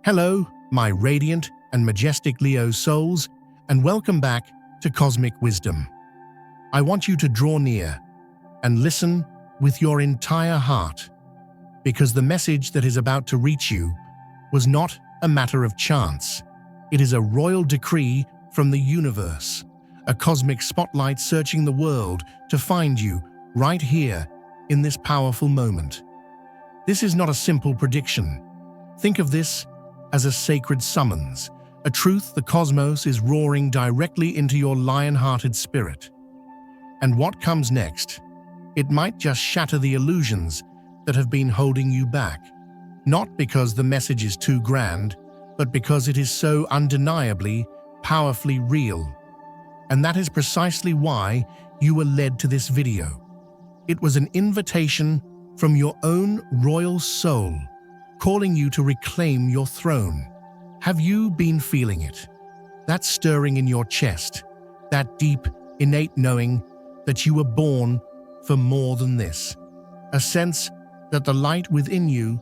Hello, my radiant and majestic Leo souls, and welcome back to Cosmic Wisdom. I want you to draw near and listen with your entire heart, because the message that is about to reach you was not a matter of chance. It is a royal decree from the universe, a cosmic spotlight searching the world to find you right here in this powerful moment. This is not a simple prediction. Think of this as a sacred summons, a truth the cosmos is roaring directly into your lion-hearted spirit. And what comes next? It might just shatter the illusions that have been holding you back, not because the message is too grand, but because it is so undeniably, powerfully real. And that is precisely why you were led to this video. It was an invitation from your own royal soul, calling you to reclaim your throne. Have you been feeling it? That stirring in your chest, that deep, innate knowing that you were born for more than this. A sense that the light within you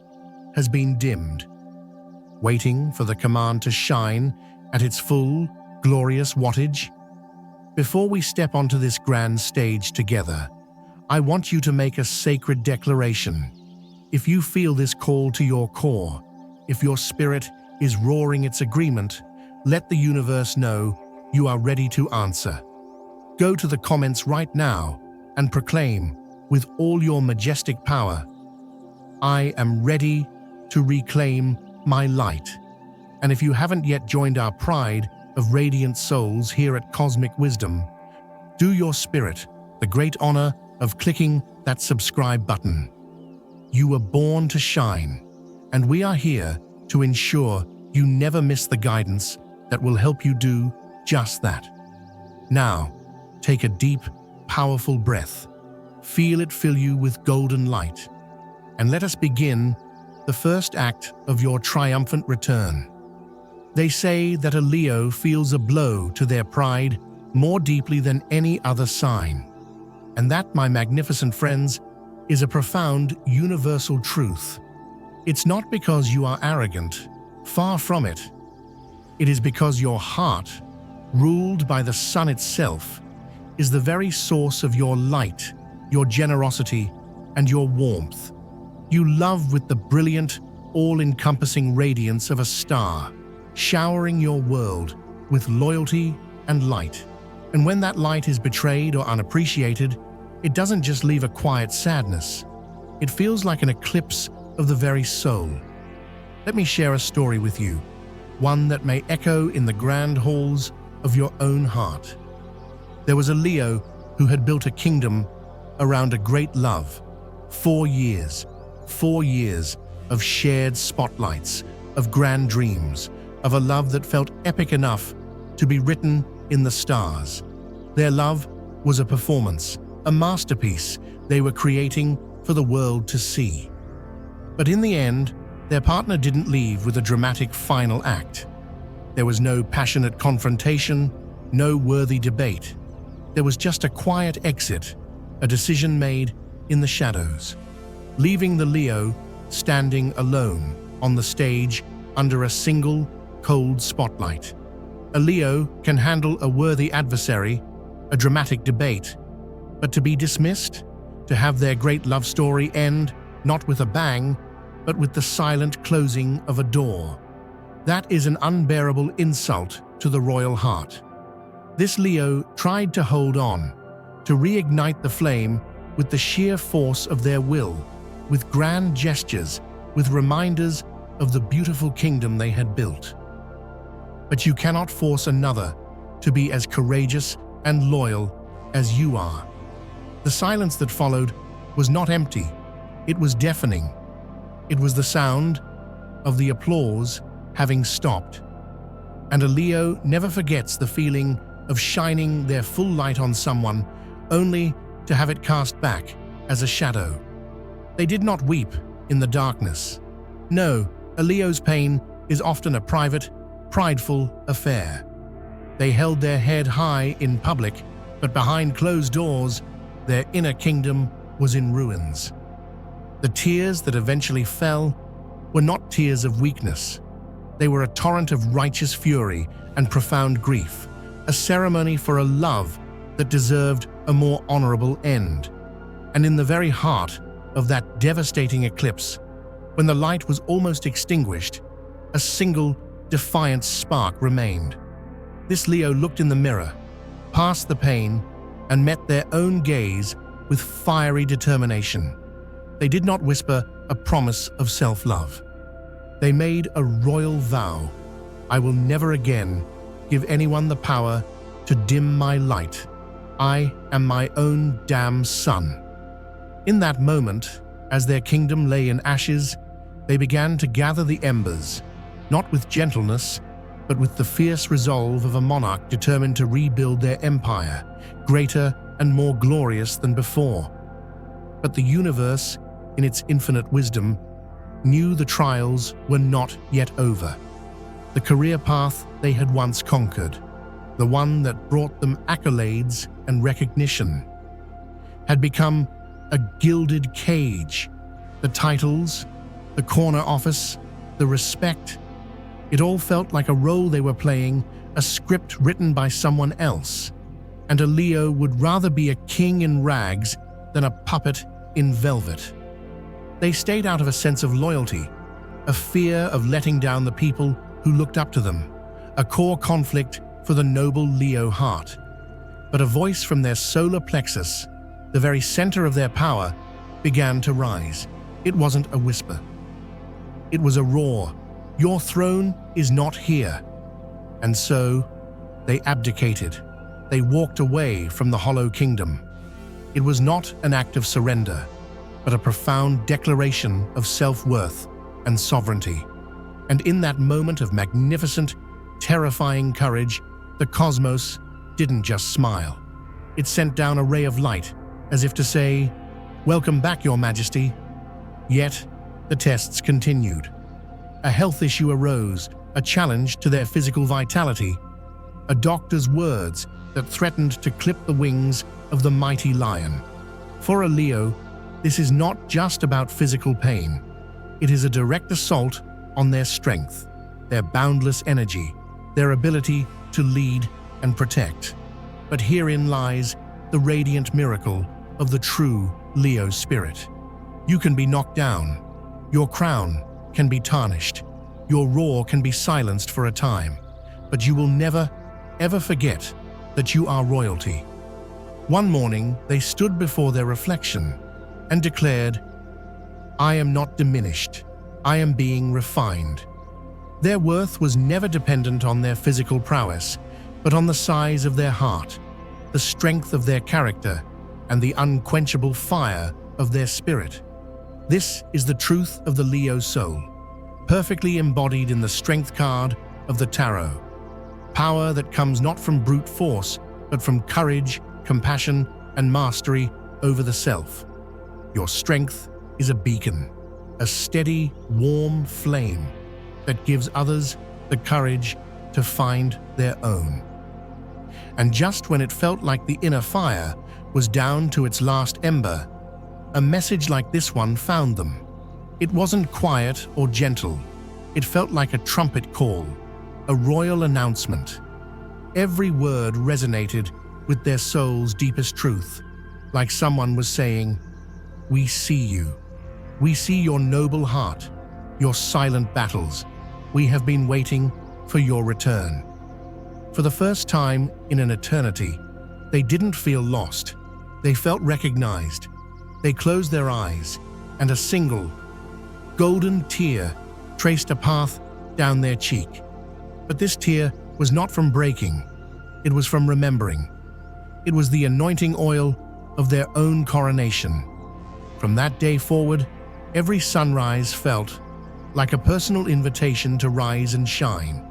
has been dimmed, waiting for the command to shine at its full, glorious wattage. Before we step onto this grand stage together, I want you to make a sacred declaration. If you feel this call to your core, if your spirit is roaring its agreement, let the universe know you are ready to answer. Go to the comments right now and proclaim with all your majestic power, I am ready to reclaim my light. And if you haven't yet joined our pride of radiant souls here at Cosmic Wisdom, do your spirit the great honor of clicking that subscribe button. You were born to shine, and we are here to ensure you never miss the guidance that will help you do just that. Now, take a deep, powerful breath. Feel it fill you with golden light. And let us begin the first act of your triumphant return. They say that a Leo feels a blow to their pride more deeply than any other sign. And that, my magnificent friends, is a profound universal truth. It's not because you are arrogant, far from it. It is because your heart, ruled by the sun itself, is the very source of your light, your generosity, and your warmth. You love with the brilliant, all-encompassing radiance of a star, showering your world with loyalty and light. And when that light is betrayed or unappreciated, it doesn't just leave a quiet sadness. It feels like an eclipse of the very soul. Let me share a story with you, one that may echo in the grand halls of your own heart. There was a Leo who had built a kingdom around a great love. 4 years of shared spotlights, of grand dreams, of a love that felt epic enough to be written in the stars. Their love was a performance, a masterpiece they were creating for the world to see. But in the end, their partner didn't leave with a dramatic final act. There was no passionate confrontation, no worthy debate. There was just a quiet exit, a decision made in the shadows, leaving the Leo standing alone on the stage under a single, cold spotlight. A Leo can handle a worthy adversary, a dramatic debate, but to be dismissed, to have their great love story end not with a bang, but with the silent closing of a door, that is an unbearable insult to the royal heart. This Leo tried to hold on, to reignite the flame with the sheer force of their will, with grand gestures, with reminders of the beautiful kingdom they had built. But you cannot force another to be as courageous and loyal as you are. The silence that followed was not empty, it was deafening. It was the sound of the applause having stopped. And a Leo never forgets the feeling of shining their full light on someone, only to have it cast back as a shadow. They did not weep in the darkness. No, a Leo's pain is often a private, prideful affair. They held their head high in public, but behind closed doors, their inner kingdom was in ruins. The tears that eventually fell were not tears of weakness. They were a torrent of righteous fury and profound grief, a ceremony for a love that deserved a more honorable end. And in the very heart of that devastating eclipse, when the light was almost extinguished, a single defiant spark remained. This Leo looked in the mirror, past the pain, and met their own gaze with fiery determination. They did not whisper a promise of self-love. They made a royal vow: I will never again give anyone the power to dim my light. I am my own damn sun. In that moment, as their kingdom lay in ashes, they began to gather the embers, not with gentleness, but with the fierce resolve of a monarch determined to rebuild their empire, greater and more glorious than before. But the universe, in its infinite wisdom, knew the trials were not yet over. The career path they had once conquered, the one that brought them accolades and recognition, had become a gilded cage. The titles, the corner office, the respect, it all felt like a role they were playing, a script written by someone else. And a Leo would rather be a king in rags than a puppet in velvet. They stayed out of a sense of loyalty, a fear of letting down the people who looked up to them, a core conflict for the noble Leo heart. But a voice from their solar plexus, the very center of their power, began to rise. It wasn't a whisper. It was a roar. Your throne is not here. And so, they abdicated. They walked away from the hollow kingdom. It was not an act of surrender, but a profound declaration of self-worth and sovereignty. And in that moment of magnificent, terrifying courage, the cosmos didn't just smile. It sent down a ray of light, as if to say, "Welcome back, Your Majesty." Yet, the tests continued. A health issue arose, a challenge to their physical vitality, a doctor's words that threatened to clip the wings of the mighty lion. For a Leo, this is not just about physical pain. It is a direct assault on their strength, their boundless energy, their ability to lead and protect. But herein lies the radiant miracle of the true Leo spirit. You can be knocked down. Your crown can be tarnished. Your roar can be silenced for a time. But you will never, ever forget that you are royalty. One morning, they stood before their reflection and declared, "I am not diminished. I am being refined." Their worth was never dependent on their physical prowess, but on the size of their heart, the strength of their character, and the unquenchable fire of their spirit. This is the truth of the Leo soul, perfectly embodied in the strength card of the tarot. Power that comes not from brute force, but from courage, compassion, and mastery over the self. Your strength is a beacon, a steady, warm flame that gives others the courage to find their own. And just when it felt like the inner fire was down to its last ember, a message like this one found them. It wasn't quiet or gentle. It felt like a trumpet call, a royal announcement. Every word resonated with their soul's deepest truth, like someone was saying, "We see you. We see your noble heart, your silent battles. We have been waiting for your return." For the first time in an eternity, they didn't feel lost. They felt recognized. They closed their eyes, and a single, golden tear traced a path down their cheek. But this tear was not from breaking. It was from remembering. It was the anointing oil of their own coronation. From that day forward, every sunrise felt like a personal invitation to rise and shine.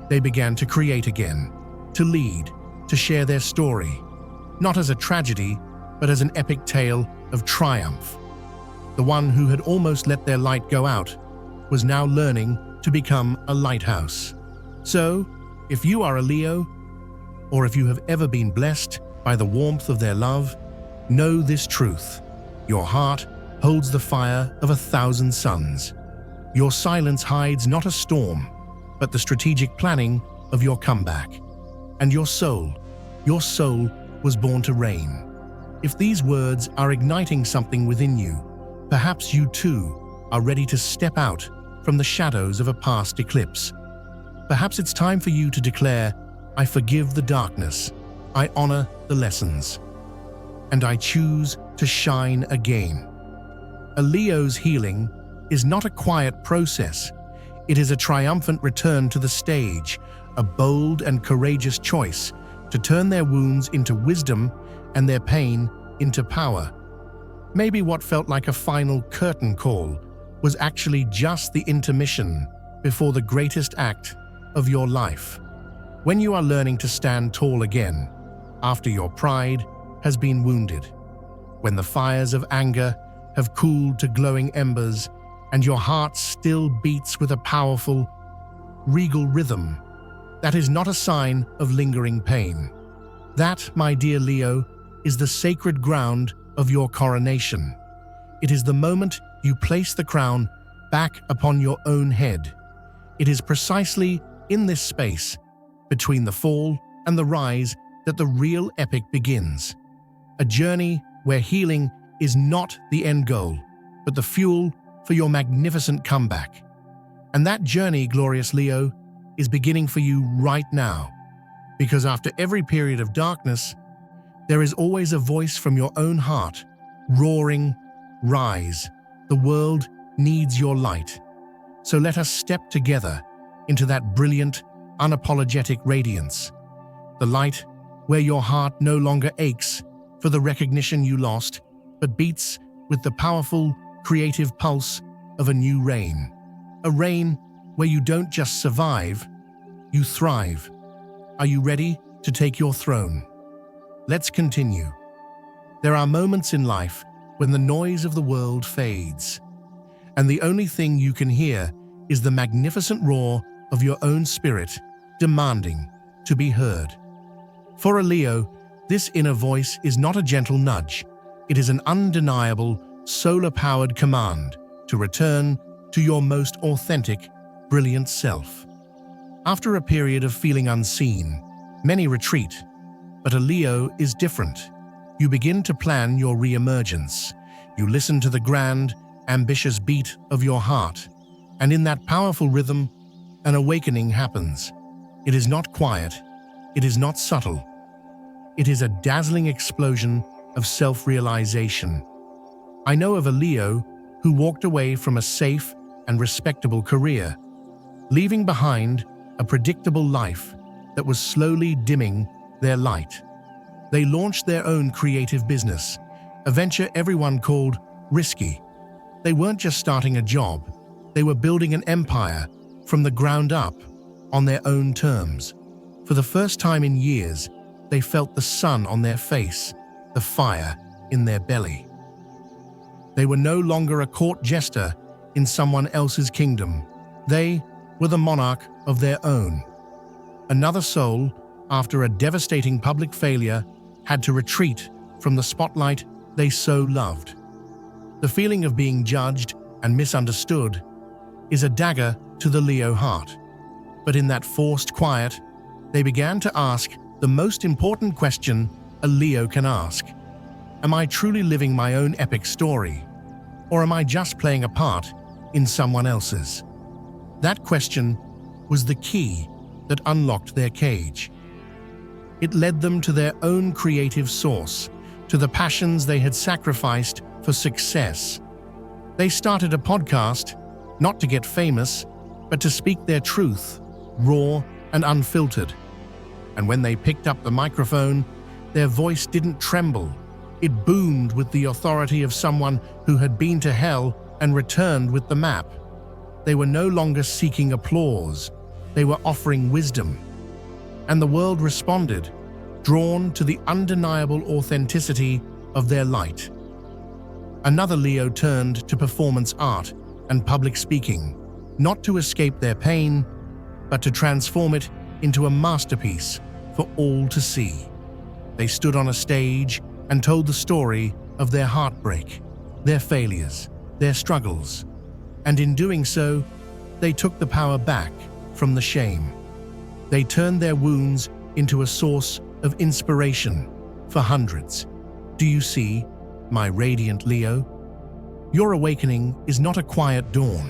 They began to create again, to lead, to share their story, not as a tragedy, but as an epic tale of triumph. The one who had almost let their light go out was now learning to become a lighthouse. So, if you are a Leo, or if you have ever been blessed by the warmth of their love, know this truth: your heart holds the fire of 1,000 suns. Your silence hides not a storm, but the strategic planning of your comeback. And your soul was born to reign. If these words are igniting something within you, perhaps you too are ready to step out from the shadows of a past eclipse. Perhaps it's time for you to declare, "I forgive the darkness, I honor the lessons, and I choose to shine again." A Leo's healing is not a quiet process. It is a triumphant return to the stage, a bold and courageous choice to turn their wounds into wisdom and their pain into power. Maybe what felt like a final curtain call was actually just the intermission before the greatest act of your life. When you are learning to stand tall again, after your pride has been wounded, when the fires of anger have cooled to glowing embers, and your heart still beats with a powerful, regal rhythm, that is not a sign of lingering pain. That, my dear Leo, is the sacred ground of your coronation. It is the moment you place the crown back upon your own head. It is precisely in this space, between the fall and the rise, that the real epic begins. A journey where healing is not the end goal, but the fuel for your magnificent comeback. And that journey, glorious Leo, is beginning for you right now. Because after every period of darkness, there is always a voice from your own heart, roaring, "Rise, the world needs your light." So let us step together into that brilliant, unapologetic radiance. The light where your heart no longer aches for the recognition you lost, but beats with the powerful, creative pulse of a new reign. A reign where you don't just survive, you thrive. Are you ready to take your throne? Let's continue. There are moments in life when the noise of the world fades, and the only thing you can hear is the magnificent roar of your own spirit demanding to be heard. For a Leo, this inner voice is not a gentle nudge. It is an undeniable, solar-powered command to return to your most authentic, brilliant self. After a period of feeling unseen, many retreat, but a Leo is different. You begin to plan your re-emergence. You listen to the grand, ambitious beat of your heart, and in that powerful rhythm, an awakening happens. It is not quiet, it is not subtle. It is a dazzling explosion of self-realization. I know of a Leo who walked away from a safe and respectable career, leaving behind a predictable life that was slowly dimming their light. They launched their own creative business, a venture everyone called risky. They weren't just starting a job, they were building an empire from the ground up on their own terms. For the first time in years, they felt the sun on their face, the fire in their belly. They were no longer a court jester in someone else's kingdom. They were the monarch of their own. Another soul, after a devastating public failure, had to retreat from the spotlight they so loved. The feeling of being judged and misunderstood is a dagger to the Leo heart. But in that forced quiet, they began to ask the most important question a Leo can ask. Am I truly living my own epic story? Or am I just playing a part in someone else's? That question was the key that unlocked their cage. It led them to their own creative source, to the passions they had sacrificed for success. They started a podcast, not to get famous, but to speak their truth, raw and unfiltered. And when they picked up the microphone, their voice didn't tremble. It boomed with the authority of someone who had been to hell and returned with the map. They were no longer seeking applause. They were offering wisdom. And the world responded, drawn to the undeniable authenticity of their light. Another Leo turned to performance art and public speaking, not to escape their pain, but to transform it into a masterpiece for all to see. They stood on a stage and told the story of their heartbreak, their failures, their struggles. And in doing so, they took the power back. from the shame. They turn their wounds into a source of inspiration for hundreds. Do you see, my radiant Leo? Your awakening is not a quiet dawn.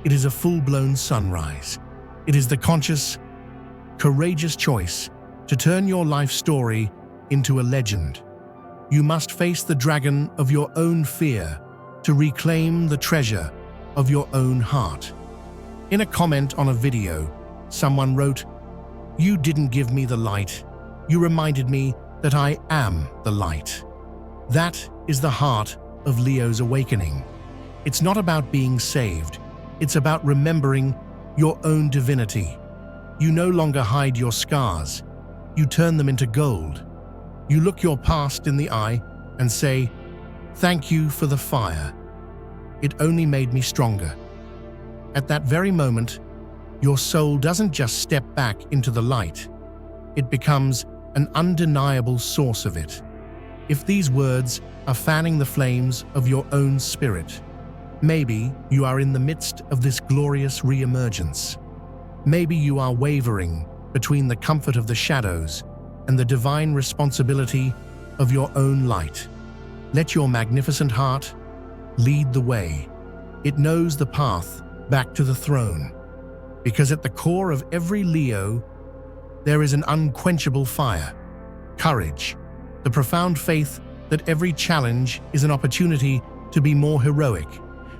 It is a full-blown sunrise. It is the conscious, courageous choice to turn your life story into a legend. You must face the dragon of your own fear to reclaim the treasure of your own heart. In a comment on a video, someone wrote, "You didn't give me the light. You reminded me that I am the light." That is the heart of Leo's awakening. It's not about being saved. It's about remembering your own divinity. You no longer hide your scars. You turn them into gold. You look your past in the eye and say, "Thank you for the fire. It only made me stronger." At that very moment, your soul doesn't just step back into the light. It becomes an undeniable source of it. If these words are fanning the flames of your own spirit, maybe you are in the midst of this glorious re-emergence. Maybe you are wavering between the comfort of the shadows and the divine responsibility of your own light. Let your magnificent heart lead the way. It knows the path back to the throne. Because at the core of every Leo, there is an unquenchable fire, courage, the profound faith that every challenge is an opportunity to be more heroic,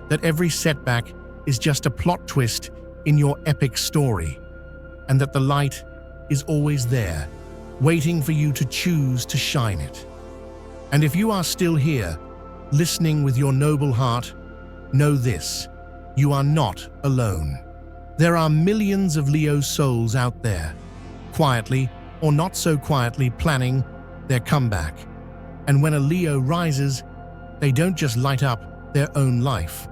that every setback is just a plot twist in your epic story, and that the light is always there, waiting for you to choose to shine it. And if you are still here, listening with your noble heart, know this: you are not alone. There are millions of Leo souls out there, quietly or not so quietly planning their comeback. And when a Leo rises, they don't just light up their own life.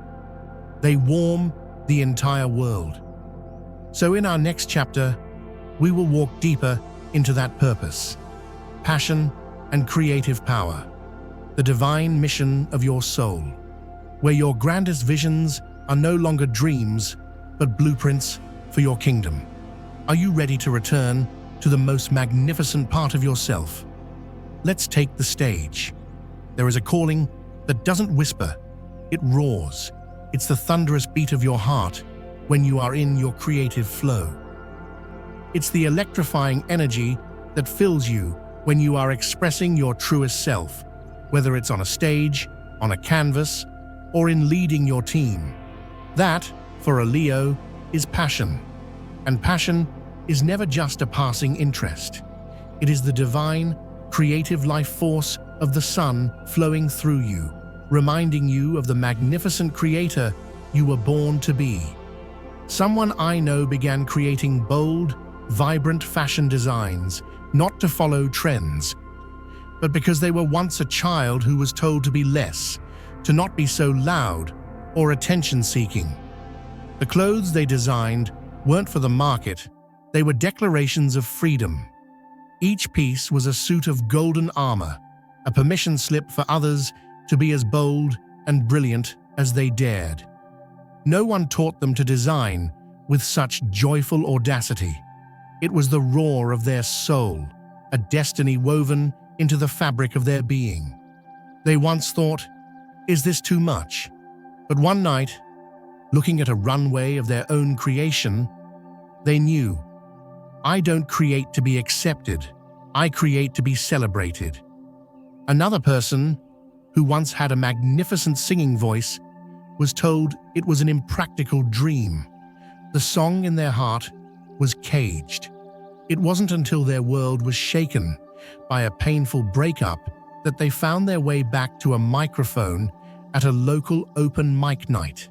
They warm the entire world. So in our next chapter, we will walk deeper into that purpose, passion, and creative power, the divine mission of your soul, where your grandest visions are no longer dreams, but blueprints for your kingdom. Are you ready to return to the most magnificent part of yourself? Let's take the stage. There is a calling that doesn't whisper, it roars. It's the thunderous beat of your heart when you are in your creative flow. It's the electrifying energy that fills you when you are expressing your truest self, whether it's on a stage, on a canvas, or in leading your team. That, for a Leo, is passion. And passion is never just a passing interest. It is the divine, creative life force of the sun flowing through you, reminding you of the magnificent creator you were born to be. Someone I know began creating bold, vibrant fashion designs, not to follow trends, but because they were once a child who was told to be less, to not be so loud or attention-seeking. The clothes they designed weren't for the market, they were declarations of freedom. Each piece was a suit of golden armor, a permission slip for others to be as bold and brilliant as they dared. No one taught them to design with such joyful audacity. It was the roar of their soul, a destiny woven into the fabric of their being. They once thought, "Is this too much?" But one night, looking at a runway of their own creation, they knew, "I don't create to be accepted, I create to be celebrated." Another person, who once had a magnificent singing voice, was told it was an impractical dream. The song in their heart was caged. It wasn't until their world was shaken by a painful breakup that they found their way back to a microphone at a local open mic night.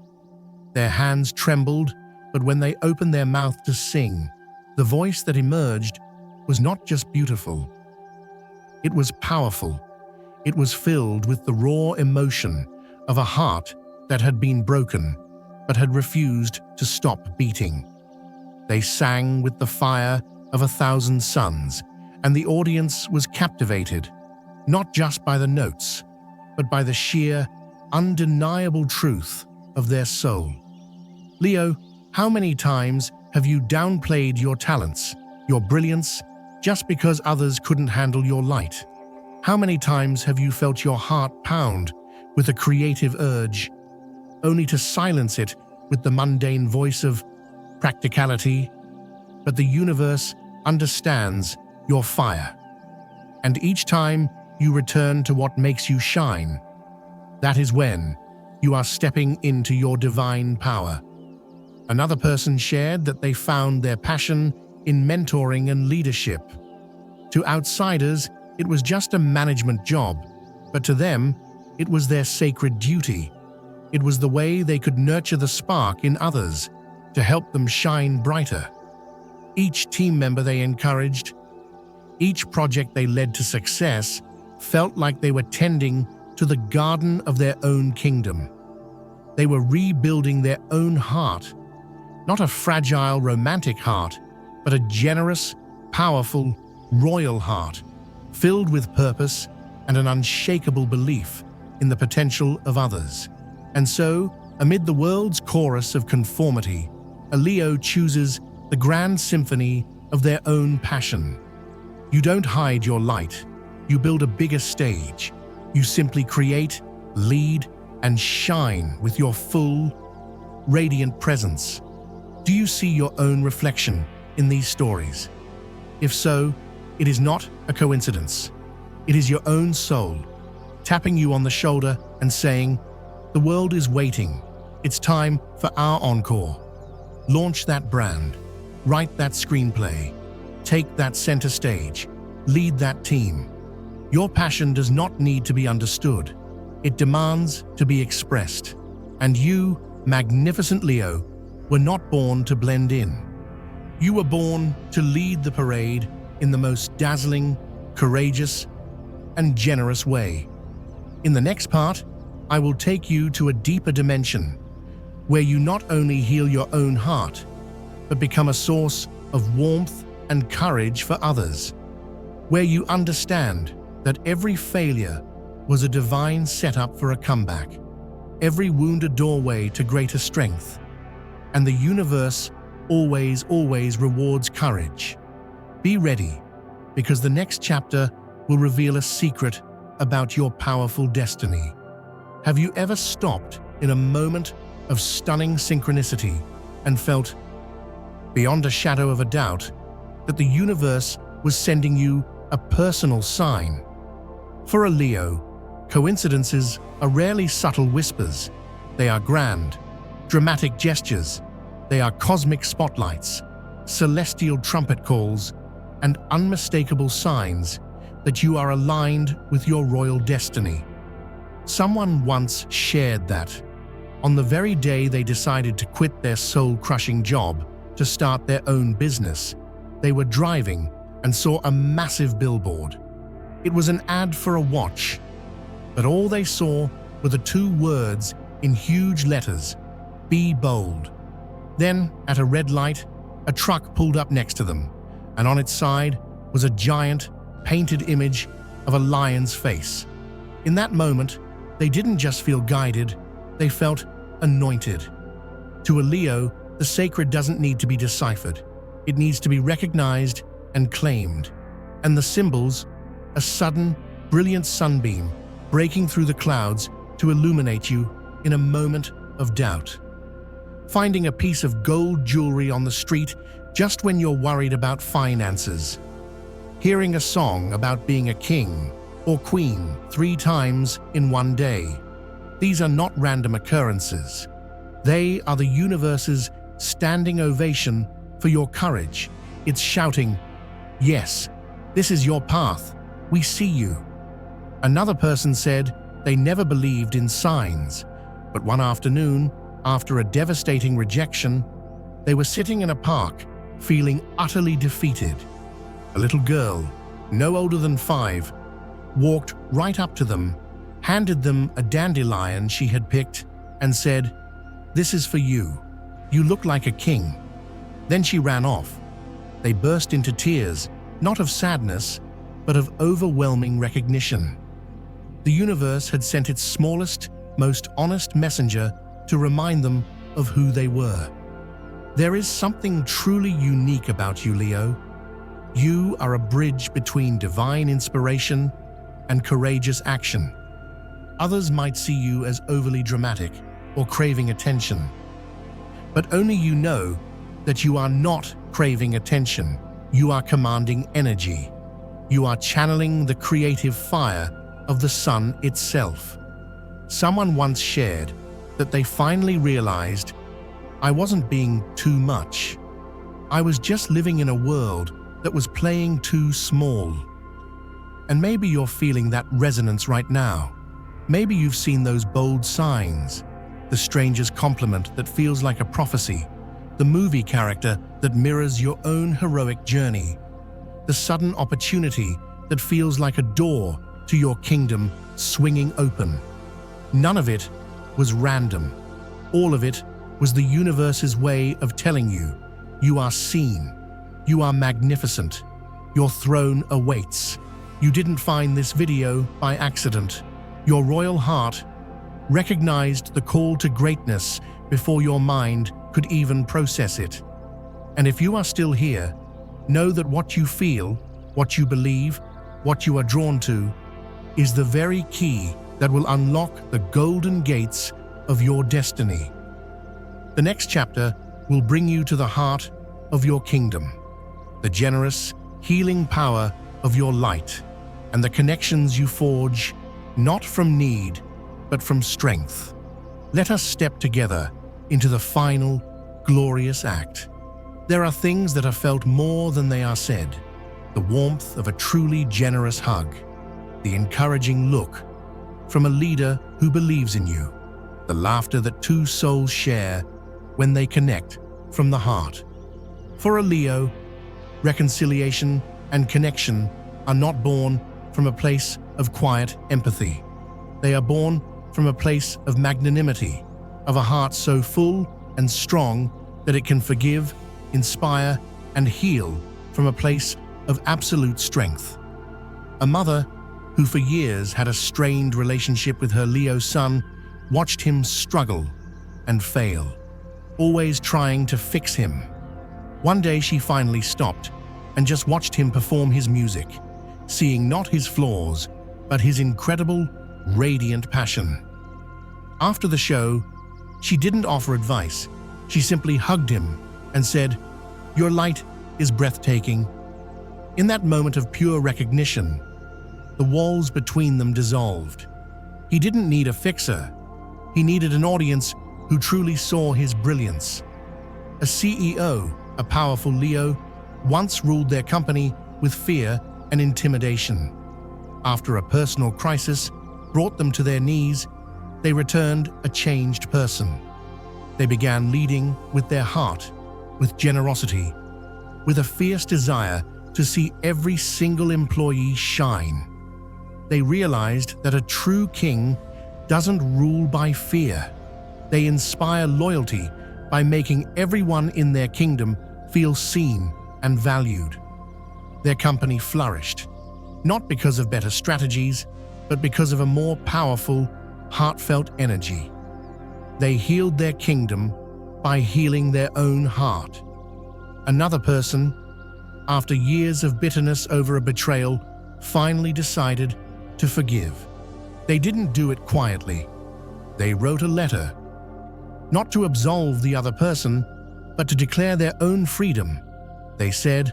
Their hands trembled, but when they opened their mouth to sing, the voice that emerged was not just beautiful. It was powerful. It was filled with the raw emotion of a heart that had been broken, but had refused to stop beating. They sang with the fire of 1,000 suns, and the audience was captivated, not just by the notes, but by the sheer, undeniable truth of their soul. Leo, how many times have have you downplayed your talents, your brilliance, just because others couldn't handle your light? How many times have you felt your heart pound with a creative urge, only to silence it with the mundane voice of practicality? But the universe understands your fire. And each time you return to what makes you shine, that is when you are stepping into your divine power. Another person shared that they found their passion in mentoring and leadership. To outsiders, it was just a management job, but to them, it was their sacred duty. It was the way they could nurture the spark in others to help them shine brighter. Each team member they encouraged, each project they led to success, felt like they were tending to the garden of their own kingdom. They were rebuilding their own heart, not a fragile romantic heart, but a generous, powerful, royal heart, filled with purpose and an unshakable belief in the potential of others. And so, amid the world's chorus of conformity, a Leo chooses the grand symphony of their own passion. You don't hide your light, you build a bigger stage. You simply create, lead, and shine with your full, radiant presence. Do you see your own reflection in these stories? If so, it is not a coincidence. It is your own soul, tapping you on the shoulder and saying, "The world is waiting. It's time for our encore." Launch that brand, write that screenplay, take that center stage, lead that team. Your passion does not need to be understood. It demands to be expressed. And you, magnificent Leo, were not born to blend in. You were born to lead the parade in the most dazzling, courageous, and generous way. In the next part, I will take you to a deeper dimension, where you not only heal your own heart, but become a source of warmth and courage for others, where you understand that every failure was a divine setup for a comeback, every wound a doorway to greater strength, and the universe always rewards courage. Be ready, because the next chapter will reveal a secret about your powerful destiny. Have you ever stopped in a moment of stunning synchronicity and felt, beyond a shadow of a doubt, that the universe was sending you a personal sign? For a Leo, coincidences are rarely subtle whispers. They are grand, dramatic gestures. They are cosmic spotlights, celestial trumpet calls, and unmistakable signs that you are aligned with your royal destiny. Someone once shared that, on the very day they decided to quit their soul-crushing job to start their own business, they were driving and saw a massive billboard. It was an ad for a watch, but all they saw were the two words in huge letters, "Be bold." Then, at a red light, a truck pulled up next to them, and on its side was a giant, painted image of a lion's face. In that moment, they didn't just feel guided, they felt anointed. To a Leo, the sacred doesn't need to be deciphered. It needs to be recognized and claimed. And the symbols, a sudden, brilliant sunbeam breaking through the clouds to illuminate you in a moment of doubt. Finding a piece of gold jewelry on the street just when you're worried about finances. Hearing a song about being a king or queen 3 times in one day. These are not random occurrences. They are the universe's standing ovation for your courage. It's shouting, "Yes, this is your path. We see you." Another person said they never believed in signs, but one afternoon, after a devastating rejection, they were sitting in a park, feeling utterly defeated. A little girl, no older than 5, walked right up to them, handed them a dandelion she had picked, and said, "This is for you. You look like a king." Then she ran off. They burst into tears, not of sadness, but of overwhelming recognition. The universe had sent its smallest, most honest messenger to remind them of who they were. There is something truly unique about you, Leo. You are a bridge between divine inspiration and courageous action. Others might see you as overly dramatic or craving attention, but only you know that you are not craving attention. You are commanding energy. You are channeling the creative fire of the sun itself. Someone once shared that they finally realized, I wasn't being too much. I was just living in a world that was playing too small. And maybe you're feeling that resonance right now. Maybe you've seen those bold signs, the stranger's compliment that feels like a prophecy, the movie character that mirrors your own heroic journey, the sudden opportunity that feels like a door to your kingdom swinging open. None of it was random. All of it was the universe's way of telling you, you are seen, you are magnificent, your throne awaits. You didn't find this video by accident. Your royal heart recognized the call to greatness before your mind could even process it. And if you are still here, know that what you feel, what you believe, what you are drawn to, is the very key that will unlock the golden gates of your destiny. The next chapter will bring you to the heart of your kingdom, the generous, healing power of your light, and the connections you forge, not from need, but from strength. Let us step together into the final, glorious act. There are things that are felt more than they are said. The warmth of a truly generous hug, the encouraging look from a leader who believes in you, the laughter that two souls share when they connect from the heart. For a Leo, reconciliation and connection are not born from a place of quiet empathy. They are born from a place of magnanimity, of a heart so full and strong that it can forgive, inspire, and heal from a place of absolute strength. A mother who for years had a strained relationship with her Leo son watched him struggle and fail, always trying to fix him. One day she finally stopped and just watched him perform his music, seeing not his flaws, but his incredible, radiant passion. After the show, she didn't offer advice. She simply hugged him and said, "Your light is breathtaking." In that moment of pure recognition, the walls between them dissolved. He didn't need a fixer. He needed an audience who truly saw his brilliance. A CEO, a powerful Leo, once ruled their company with fear and intimidation. After a personal crisis brought them to their knees, they returned a changed person. They began leading with their heart, with generosity, with a fierce desire to see every single employee shine. They realized that a true king doesn't rule by fear. They inspire loyalty by making everyone in their kingdom feel seen and valued. Their company flourished, not because of better strategies, but because of a more powerful, heartfelt energy. They healed their kingdom by healing their own heart. Another person, after years of bitterness over a betrayal, finally decided to forgive. They didn't do it quietly. They wrote a letter, not to absolve the other person, but to declare their own freedom. They said,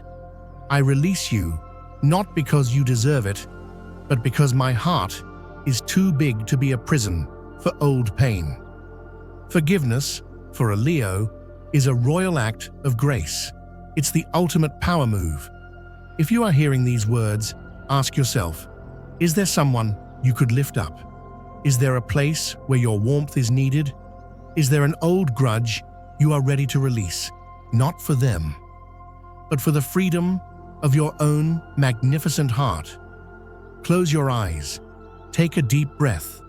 "I release you, not because you deserve it, but because my heart is too big to be a prison for old pain." Forgiveness, for a Leo, is a royal act of grace. It's the ultimate power move. If you are hearing these words, ask yourself, is there someone you could lift up? Is there a place where your warmth is needed? Is there an old grudge you are ready to release, not for them, but for the freedom of your own magnificent heart? Close your eyes, take a deep breath,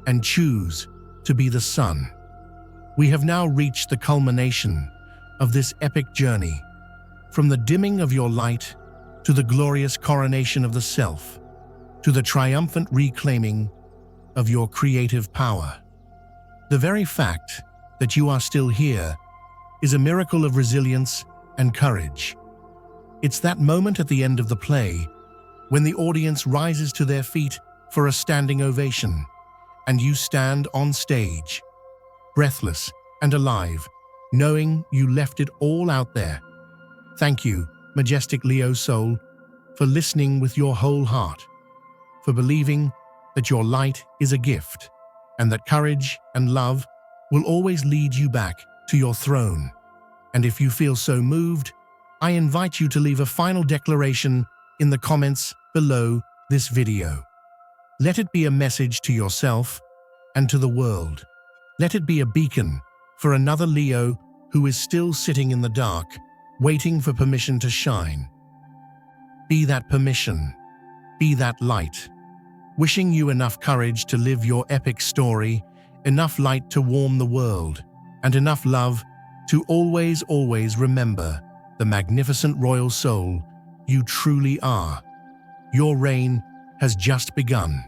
and choose to be the sun. We have now reached the culmination of this epic journey, from the dimming of your light to the glorious coronation of the self, to the triumphant reclaiming of your creative power. The very fact that you are still here is a miracle of resilience and courage. It's that moment at the end of the play when the audience rises to their feet for a standing ovation, and you stand on stage, breathless and alive, knowing you left it all out there. Thank you, majestic Leo soul, for listening with your whole heart, for believing that your light is a gift, and that courage and love will always lead you back to your throne. And if you feel so moved, I invite you to leave a final declaration in the comments below this video. Let it be a message to yourself and to the world. Let it be a beacon for another Leo who is still sitting in the dark, waiting for permission to shine. Be that permission. Be that light. Wishing you enough courage to live your epic story, enough light to warm the world, and enough love to always remember the magnificent royal soul you truly are. Your reign has just begun.